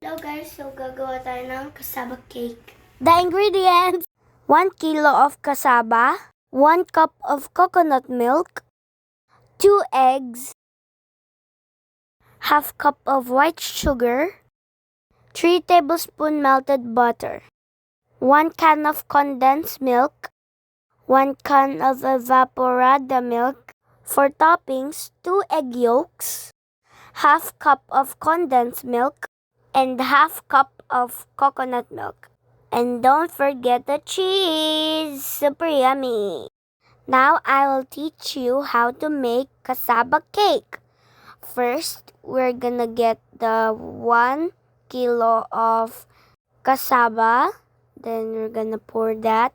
Hello guys, so gagawa tayo ng cassava cake. The ingredients: 1 kilo of cassava, 1 cup of coconut milk, 2 eggs, half cup of white sugar, 3 tablespoon melted butter, 1 can of condensed milk, 1 can of evaporada milk. For toppings, 2 egg yolks, half cup of condensed milk, and half cup of coconut milk. And don't forget the cheese! Super yummy! Now I will teach you how to make cassava cake. First, we're gonna get the 1 kilo of cassava. Then we're gonna pour that.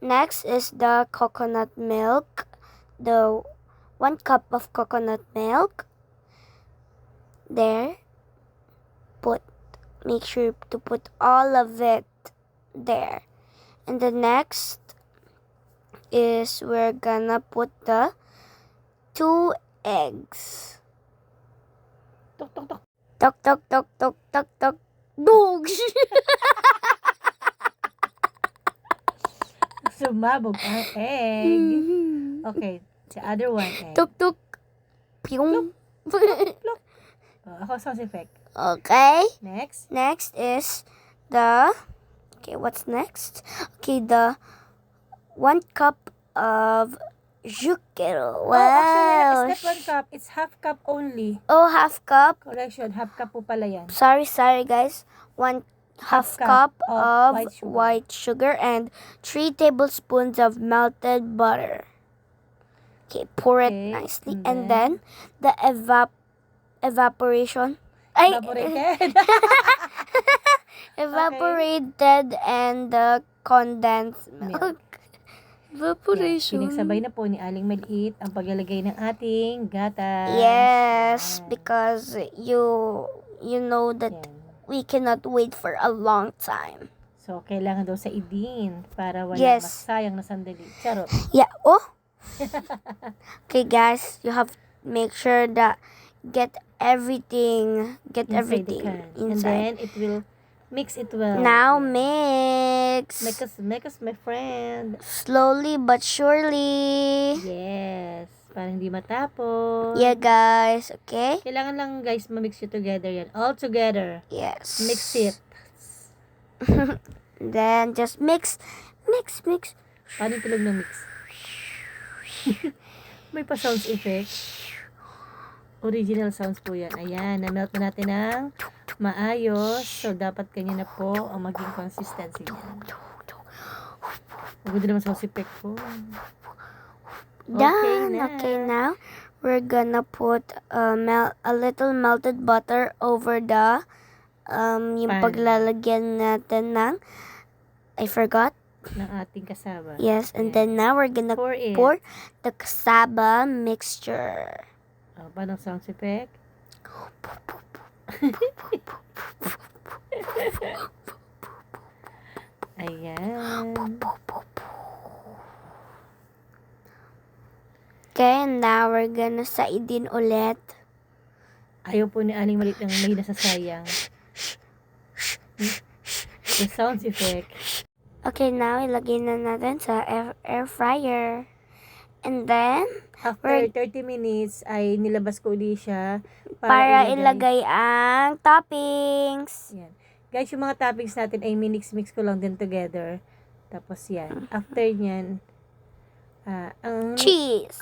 Next is the coconut milk. The 1 cup of coconut milk. There. Make sure to put all of it there. And the next is we're gonna put the 2 eggs. Tok, tok, tok. Tok, tok, tok, tok, tok, tok. Dogs! Sumabog ang egg. Okay, the other one egg. Tok, tok. Pyong. Ako sound effect. Okay. Next. Next is the... Okay, what's next? Okay, the 1 cup of sugar. Oh, Wow. actually, it's not 1 cup. It's half cup only. Oh, half cup. Correction, half cup po pala yan. Sorry guys. 1 half cup of white sugar. white sugar and 3 tablespoons of melted butter. Okay, pour it Okay, nicely. and And then the evaporated evaporated and the condensed milk. Evaporation. Pinagsabay na po ni Aling Maliit ang paglalagay ng ating gatas. Yes, Yan. because you know that Yan. we cannot wait for a long time. So, kailangan daw sa idin para wala Yes. masayang na sandali. Charot. Yeah. Oh. Okay, guys, you have to make sure that get everything Inside the can. And inside. then, it will mix it well. Now Yan. mix Make us, my friend. slowly but surely. Yes. Para hindi matapos. Yeah, guys. Okay. Kailangan lang, guys, ma-mix it together yan. All together. Yes. Mix it. Then just mix. Paano yung tulog ng mix? May pa sounds effect. Original sounds po yan. Ayan, na-melt na natin ng maayos. So, dapat ganyan na po ang maging consistency niya. Maganda naman sounds effect po. Done. na. Okay, now we're gonna put a little melted butter over the yung Pan. paglalagyan natin ng I forgot. Ng ating kasama. Yes, and Ayan. then now we're gonna Pour it. pour the cassava mixture. Paano sounds effect? Ayan. Okay, and now we're gonna saidin ulit. Ayaw po ni Aling Maliit ng may nasasayang. The sounds effect. Okay, now ilagay na natin sa air fryer. And then, After 30 minutes ay nilabas ko ulit siya para ilagay ang toppings. Yan. Guys, yung mga toppings natin ay minix-mix ko lang din together. Tapos yan. After nyan, ang Cheese.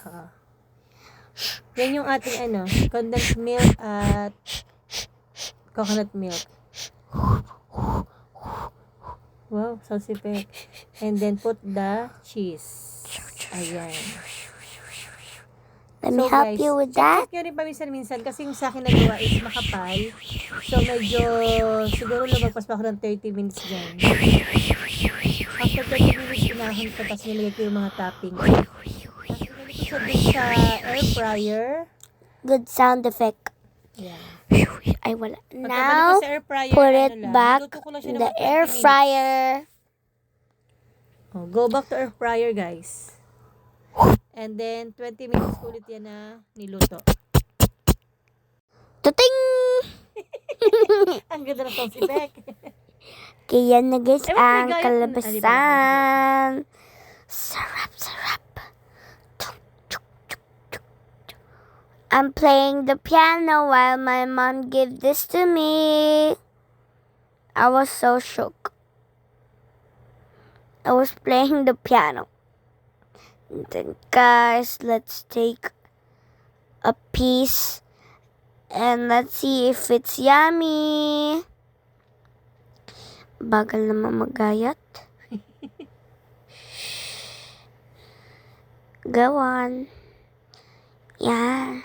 yan yung ating condensed milk at coconut milk. Wow, sounds effect. And then put the cheese. Ayan. Let me help guys, you with that. check nyo rin paminsan-minsan kasi yung sa akin nagawa is makapal. So, medyo siguro lumagpas pa ako ng 30 minutes dyan. After 30 minutes, inahon ko tapos nilagay ko yung mga toppings. Tapos nilagay ko siya din sa air fryer. Good sound effect. Yan. Ay, wala. Pagkabalik Now, ko sa air fryer, put it lang, back luto ko lang siya in ng the 20 air minutes. fryer. Go back to air fryer, guys. And then, 20 minutes ulit yan na niluto. Tuting! Ang ganda ng sound effect. Kaya na guys Eh, ba't may ang gayat? kalabasan. Sarap, sarap. Tuk, tuk, tuk, tuk, tuk. I'm playing the piano while my mom gave this to me. I was so shook. I was playing the piano. And then guys, let's take a piece and let's see if it's yummy. Bagal naman magayat. Go on. Yan.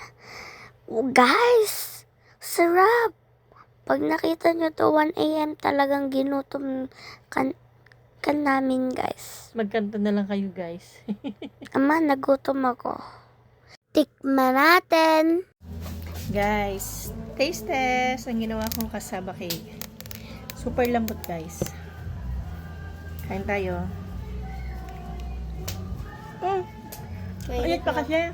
Oh, guys, sarap. Pag nakita nyo to 1 a.m. talagang ginutom kan namin guys. Magkanta na lang kayo, guys. Ama, nagutom ako. Tikman natin. Guys, taste test ang ginawa kong cassava cake. Super lambot, guys. Kain tayo. Init pa kasi.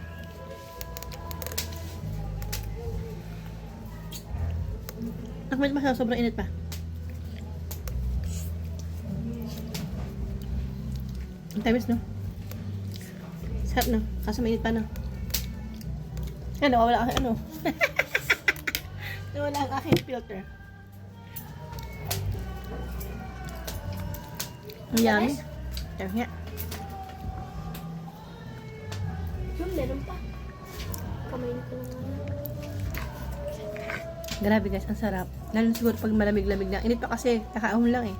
Nakamit pa siya, sobrang init pa. Ang tamis, no? Sarap, no? Kaso mainit pa, no? Ano, wala ang ano. Wala ang aking filter. Ang yummy. Tara nga. Meron pa. Kamay ko lang. Grabe guys, ang sarap. Lalo na siguro pag malamig-lamig na. Init pa kasi, kakaahon lang eh.